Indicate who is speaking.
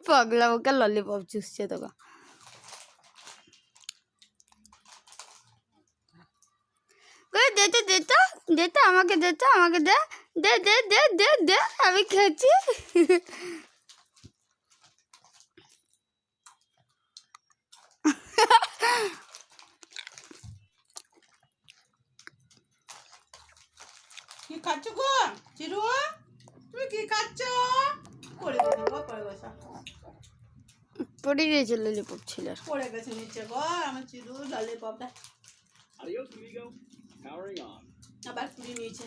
Speaker 1: পাগলা বোকা ললিপপ চুষছে তোকে। দে দে তো দে তো আমাকে দে তো আমাকে দে দে দে দে দে দে আমি খেয়েছি।
Speaker 2: কি খাচ্ছ গো চিরু? তুমি কি খাচ্ছ? পড়ে গেছে গো, পড়ে গেছে।
Speaker 1: পড়ে গিয়েছে ললিপপ ছিল,
Speaker 2: পড়ে গেছে নিচে গো আমার চিরু ললিপপটা। আবার কুড়ি নিয়েছে।